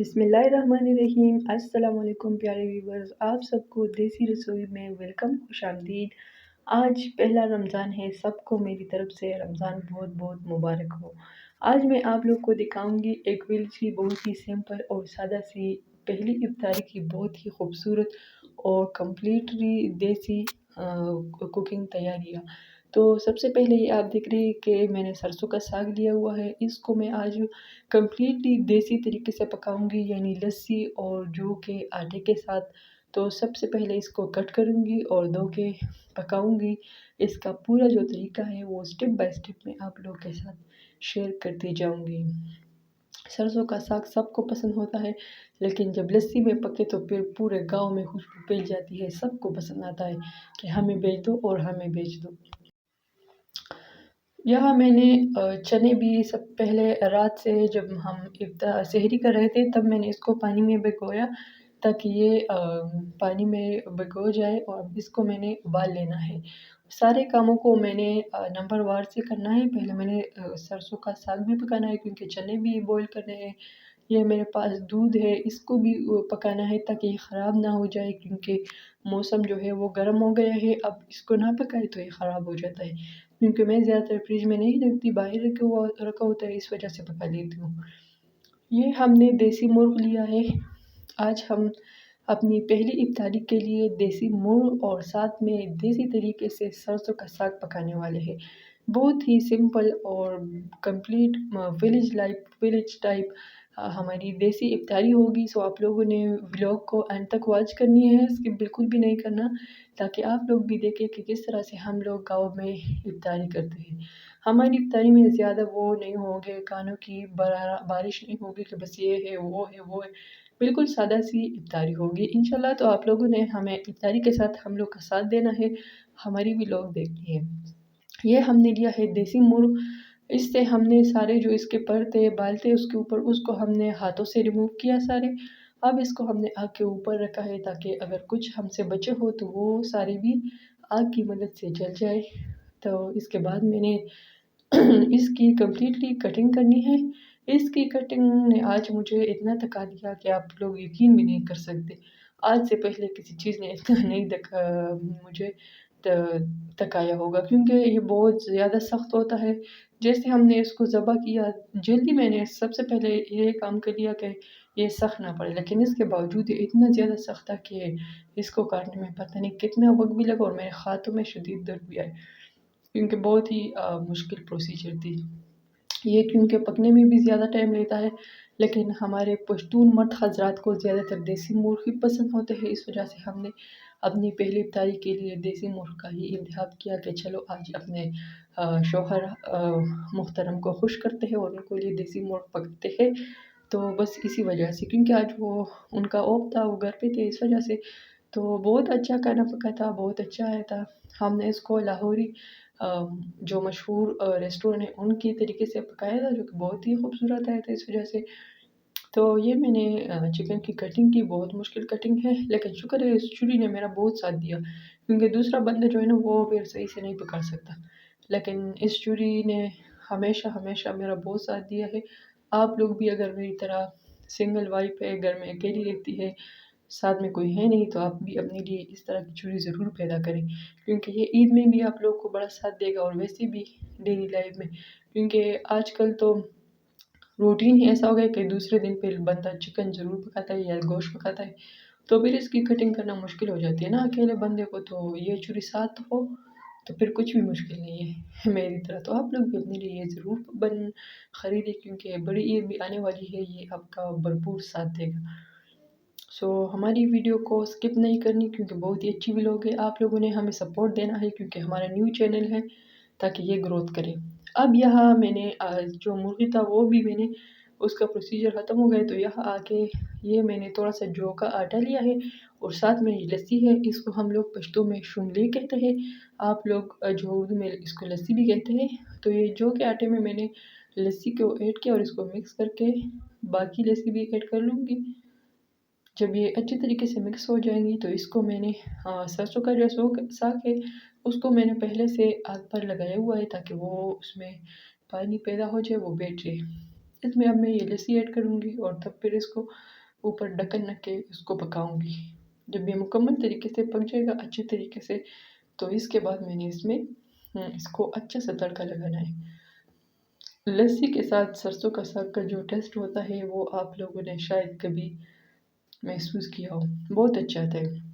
बिस्मिल्लाहिर्रहमानिर्रहीम। अस्सलाम वालेकुम प्यारे व्यूवर्स, आप सबको देसी रसोई में वेलकम, खुशामदीद। आज पहला रमज़ान है, सबको मेरी तरफ से रमज़ान बहुत बहुत मुबारक हो। आज मैं आप लोग को दिखाऊंगी एक विलेज की बहुत ही सिंपल और सादा सी पहली इफ्तारी की बहुत ही खूबसूरत और कम्प्लीटली देसी कुकिंग तैयारियाँ। तो सबसे पहले ये आप देख रहे हैं कि मैंने सरसों का साग लिया हुआ है। इसको मैं आज कम्प्लीटली देसी तरीके से पकाऊंगी, यानी लस्सी और जौ के आटे के साथ। तो सबसे पहले इसको कट करूंगी और धो के पकाऊंगी। इसका पूरा जो तरीका है वो स्टेप बाय स्टेप मैं आप लोग के साथ शेयर करती जाऊंगी। सरसों का साग सबको पसंद होता है, लेकिन जब लस्सी में पके तो फिर पूरे गांव में खुशबू फैल जाती है। सबको पसंद आता है कि हमें बेच दो और हमें बेच दो। यहाँ मैंने चने भी सब पहले रात से जब हम सहरी कर रहे थे तब मैंने इसको पानी में भिगोया, ताकि ये पानी में भिगो जाए और इसको मैंने उबाल लेना है। सारे कामों को मैंने नंबर वार से करना है। पहले मैंने सरसों का साग भी पकाना है, क्योंकि चने भी बॉईल करने हैं। ये मेरे पास दूध है, इसको भी पकाना है ताकि ये ख़राब ना हो जाए, क्योंकि मौसम जो है वो गर्म हो गया है। अब इसको ना पकाए तो ये ख़राब हो जाता है, क्योंकि मैं ज़्यादातर फ्रिज में नहीं रखती, बाहर रखा होता है, इस वजह से पका लेती हूँ। ये हमने देसी मुर्ग लिया है। आज हम अपनी पहली इफ्तारी के लिए देसी मुर्ग और साथ में देसी तरीके से सरसों का साग पकाने वाले हैं। बहुत ही सिंपल और कंप्लीट विलेज टाइप हमारी देसी इफ्तारी होगी। सो आप लोगों ने व्लॉग को अंत तक वॉच करनी है, स्किप बिल्कुल भी नहीं करना, ताकि आप लोग भी देखें कि किस तरह से हम लोग गाँव में इफ्तारी करते हैं। हमारी इफ्तारी में ज़्यादा वो नहीं होंगे, कानों की बारिश नहीं होगी कि बस ये है वो है वो है। बिल्कुल सादा सी इफ्तारी होगी इंशाल्लाह। तो आप लोगों ने हमें इफ्तारी के साथ हम लोग का साथ देना है, हमारी भी लोग देखनी है। ये हमने लिया है देसी मुर्ग। इससे हमने सारे जो इसके पर थे बाल थे उसके ऊपर, उसको हमने हाथों से रिमूव किया सारे। अब इसको हमने आग के ऊपर रखा है, ताकि अगर कुछ हमसे बचे हो तो वो सारे भी आग की मदद से जल जाए। तो इसके बाद मैंने इसकी कंप्लीटली कटिंग करनी है। इसकी कटिंग ने आज मुझे इतना थका दिया कि आप लोग यकीन भी नहीं कर सकते। आज से पहले किसी चीज़ ने इतना नहीं मुझे थकाया होगा, क्योंकि ये बहुत ज़्यादा सख्त होता है। जैसे हमने इसको ज़बह किया, जल्दी मैंने सबसे पहले ये काम कर लिया कि ये सख्त ना पड़े, लेकिन इसके बावजूद ये इतना ज़्यादा सख्त था कि इसको काटने में पता नहीं कितना वक्त भी लगा और मेरे हाथों में शदीद दर्द भी आया, क्योंकि बहुत ही मुश्किल प्रोसीजर थी ये, क्योंकि पकने में भी ज़्यादा टाइम लेता है। लेकिन हमारे पश्तून मर्द हज़रात को ज़्यादातर देसी मुर्ग ही पसंद होते हैं, इस वजह से हमने अपनी पहली इफ्तारी के लिए देसी मुर्ग का ही इंतखाब किया कि चलो आज अपने शौहर मुहतरम को खुश करते हैं और उनको लिए देसी मुर्ग पकाते हैं। तो बस इसी वजह से, क्योंकि आज वो उनका ऑफ था, वो घर पे थे, इस वजह से। तो बहुत अच्छा खाना पका था, बहुत अच्छा आया था। हमने इसको लाहौरी जो मशहूर रेस्टोरेंट है उनकी तरीके से पकाया था, जो कि बहुत ही खूबसूरत आया था, इस वजह से। तो ये मैंने चिकन की कटिंग की, बहुत मुश्किल कटिंग है, लेकिन शुक्र है इस चूड़ी ने मेरा बहुत साथ दिया, क्योंकि दूसरा बंदा जो है ना वो फिर सही से नहीं पका सकता, लेकिन इस चूड़ी ने हमेशा हमेशा मेरा बहुत साथ दिया है। आप लोग भी अगर मेरी तरह सिंगल वाइफ है, घर में अकेली रहती है, साथ में कोई है नहीं, तो आप भी अपने लिए इस तरह की चूड़ी ज़रूर पैदा करें, क्योंकि ये ईद में भी आप लोग को बड़ा साथ देगा और वैसे भी डेली लाइफ में, क्योंकि आजकल तो रूटीन ही ऐसा हो गया कि दूसरे दिन फिर बंदा चिकन ज़रूर पकाता है या गोश्त पकाता है, तो फिर इसकी कटिंग करना मुश्किल हो जाती है ना अकेले बंदे को। तो ये चूड़ी साथ हो तो फिर कुछ भी मुश्किल नहीं है मेरी तरह। तो आप लोग भी अपने लिए ये ज़रूर खरीदें, क्योंकि बड़ी ईद भी आने वाली है, ये आपका भरपूर साथ देगा। हमारी वीडियो को स्किप नहीं करनी, क्योंकि बहुत ही अच्छी व्लॉग है। आप लोगों ने हमें सपोर्ट देना है, क्योंकि हमारा न्यू चैनल है, ताकि ये ग्रोथ करे। अब यहाँ मैंने जो मुर्गी था वो भी मैंने उसका प्रोसीजर ख़त्म हो गया, तो यहाँ आके ये मैंने थोड़ा सा जौ का आटा लिया है और साथ में ये लस्सी है। इसको हम लोग पश्तो में शुमली कहते हैं, आप लोग जो उर्दू में इसको लस्सी भी कहते हैं। तो ये जौ के आटे में मैंने लस्सी को ऐड किया और इसको मिक्स करके बाकी लस्सी भी ऐड कर लूँगी। जब ये अच्छी तरीके से मिक्स हो जाएंगी तो इसको मैंने सरसों का जो साग है उसको मैंने पहले से आग पर लगाया हुआ है, ताकि वो उसमें पानी पैदा हो जाए, वो बैठ जाए। इसमें अब मैं ये लस्सी ऐड करूँगी और तब फिर इसको ऊपर ढक्कन रख के इसको पकाऊँगी। जब ये मुकम्मल तरीके से पक जाएगा अच्छे तरीके से, तो इसके बाद मैंने इसमें इसको अच्छे से तड़का लगाना है। लस्सी के साथ सरसों का साग का जो टेस्ट होता है वो आप लोगों ने शायद कभी महसूस किया हो, बहुत अच्छा आता है।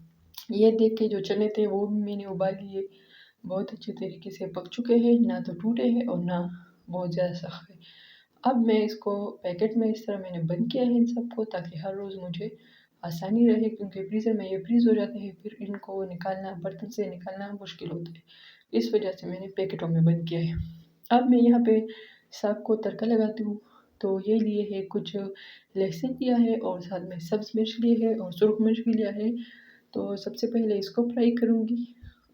ये देख के जो चने थे वो भी मैंने उबाल लिए, बहुत अच्छे तरीके से पक चुके हैं, ना तो टूटे हैं और ना बहुत ज़्यादा सख्त है। अब मैं इसको पैकेट में इस तरह मैंने बंद किया है इन सबको, ताकि हर रोज़ मुझे आसानी रहे, क्योंकि फ्रीज़र में ये फ्रीज़ हो जाते हैं, फिर इनको निकालना बर्तन से निकालना मुश्किल होता है। इस वजह से मैंने पैकेटों में बंद किया है। अब मैं यहाँ पे साग को तड़का लगाती हूँ। तो ये लिए है कुछ लहसुन लिया है और साथ में सब्ज़ मिर्च लिए है और सुरख मिर्च भी लिया है। तो सबसे पहले इसको फ्राई करूँगी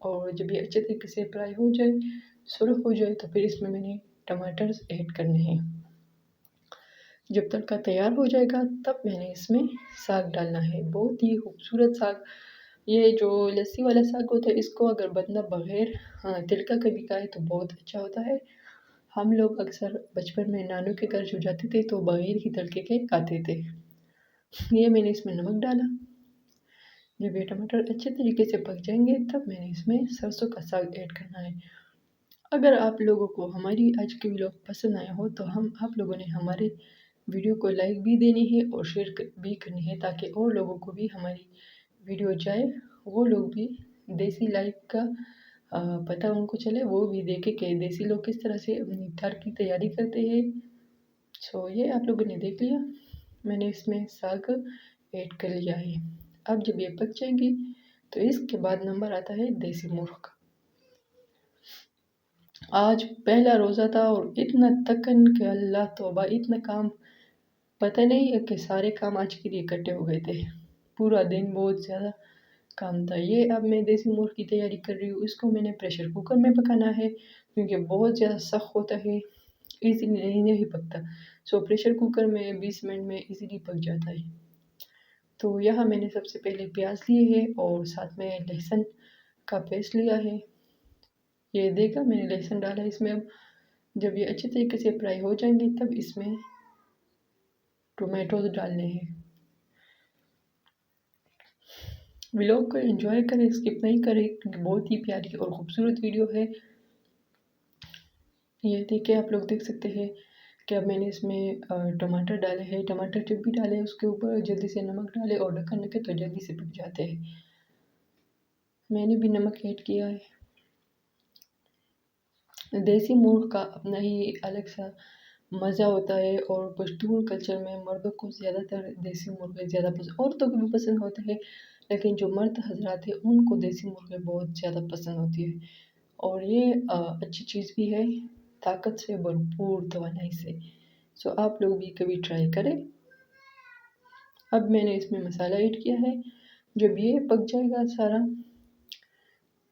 और जब ये अच्छे तरीके से फ्राई हो जाए, सुरख हो जाए, तो फिर इसमें मैंने टमाटर ऐड करने हैं। जब तड़का तैयार हो जाएगा तब मैंने इसमें साग डालना है, बहुत ही खूबसूरत साग। ये जो लस्सी वाला साग होता है इसको अगर बंदा बग़ैर तिलका के भी खाए तो बहुत अच्छा होता है। हम लोग अक्सर बचपन में नानू के घर जो जाते थे तो बग़ैर ही तड़के के खाते थे। ये मैंने इसमें नमक डाला। जब ये टमाटर अच्छे तरीके से पक जाएँगे तब मैंने इसमें सरसों का साग ऐड करना है। अगर आप लोगों को हमारी आज की व्लॉग पसंद आया हो तो हम आप लोगों ने हमारे वीडियो को लाइक भी देनी है और शेयर भी करनी है, ताकि और लोगों को भी हमारी वीडियो जाए, वो लोग भी देसी लाइफ का पता उनको चले, वो भी देखे कि देसी लोग किस तरह से इफ्तार की तैयारी करते हैं। सो ये आप लोगों ने देख लिया, मैंने इसमें साग ऐड कर लिया है। अब जब ये पक जाएंगी तो इसके बाद नंबर आता है देसी मुर्ग। आज पहला रोज़ा था और इतना थकन के अल्लाह तौबा, इतना काम, पता नहीं है कि सारे काम आज के लिए इकट्ठे हो गए थे। पूरा दिन बहुत ज़्यादा काम था। ये अब मैं देसी मुर्ग की तैयारी कर रही हूँ। इसको मैंने प्रेशर कुकर में पकाना है, क्योंकि बहुत ज़्यादा सख्त होता है, इज़िली नहीं पकता। सो प्रेशर कुकर में 20 मिनट में इज़िली पक जाता है। तो यहाँ मैंने सबसे पहले प्याज लिए है और साथ में लहसुन का पेस्ट लिया है। ये देखा मैंने लहसुन डाला है इसमें। अब जब ये अच्छे तरीके से फ्राई हो जाएंगे तब इसमें टोमेटोज डालने हैं। व्लॉग को एंजॉय करें, स्किप नहीं करें, क्योंकि बहुत ही प्यारी और खूबसूरत वीडियो है। ये देखिए आप लोग देख सकते हैं कि अब मैंने इसमें टमाटर डाले हैं। टमाटर जब भी डाले उसके ऊपर जल्दी से नमक डालें और ढक्कन रखें तो जल्दी से पक जाते हैं। मैंने भी नमक ऐड किया है। देसी मुर्ग का अपना ही अलग सा मज़ा होता है और पश्तून कल्चर में मर्दों को ज़्यादातर देसी मुर्गे ज़्यादा पसंद, औरतों को भी पसंद होते हैं, लेकिन जो मर्द हजरात हैं उनको देसी मुर्गे बहुत ज़्यादा पसंद होती है। और ये अच्छी चीज़ भी है, ताकत से भरपूर तवानाई से। सो आप लोग भी कभी ट्राई करें। अब मैंने इसमें मसाला ऐड किया है। जब ये पक जाएगा सारा,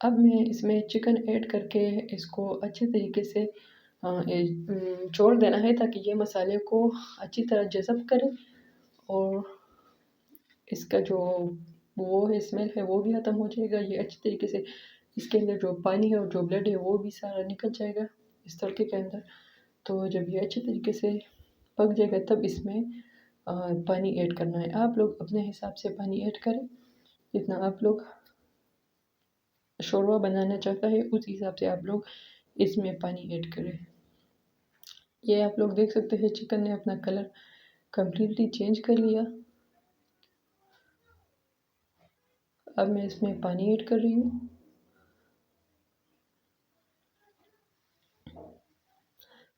अब मैं इसमें चिकन ऐड करके इसको अच्छे तरीके से छोड़ देना है, ताकि ये मसाले को अच्छी तरह जज़ब करे और इसका जो वो है स्मेल है वो भी ख़त्म हो जाएगा। ये अच्छी तरीके से इसके अंदर जो पानी है और जो ब्लड है वो भी सारा निकल जाएगा इस तड़के के अंदर। तो जब ये अच्छे तरीके से पक जाएगा तब इसमें पानी ऐड करना है। आप लोग अपने हिसाब से पानी ऐड करें, जितना आप लोग शोरबा बनाना चाहता है उस हिसाब से आप लोग इसमें पानी ऐड करें। ये आप लोग देख सकते हैं चिकन ने अपना कलर कम्प्लीटली चेंज कर लिया। अब मैं इसमें पानी ऐड कर रही हूँ।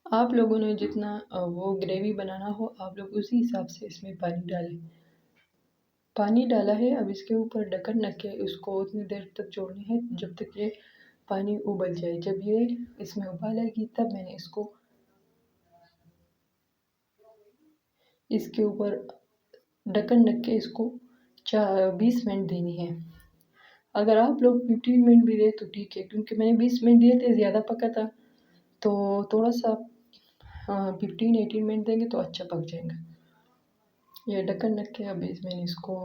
आप लोगों ने जितना वो ग्रेवी बनाना हो आप लोग उसी हिसाब से इसमें पानी डालें। पानी डाला है, अब इसके ऊपर ढक्कन रख के उसको उतनी देर तक छोड़नी है जब तक ये पानी उबल जाए। जब ये इसमें उबाल आएगी तब मैंने इसके ऊपर ढक्कन रख के इसको 20 मिनट देनी है। अगर आप लोग 15 मिनट भी दे तो ठीक है, क्योंकि मैंने 20 मिनट दिए थे, ज़्यादा पका था, तो थोड़ा सा 15-18 मिनट देंगे तो अच्छा पक जाएगा। ये ढक्कन रख के अब मैंने इसको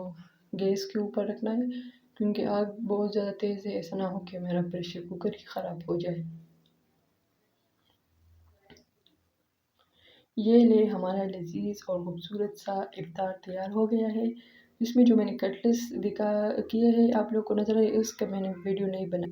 गैस के ऊपर रखना है, क्योंकि आग बहुत ज़्यादा तेज़ है, ऐसा ना हो कि मेरा प्रेशर कुकर ही ख़राब हो जाए। ये ले हमारा लज़ीज़ और खूबसूरत सा इफ्तार तैयार हो गया है। इसमें जो मैंने कटलेट्स दिखा किए हैं आप लोग को नज़र आए, इसका मैंने वीडियो नहीं बना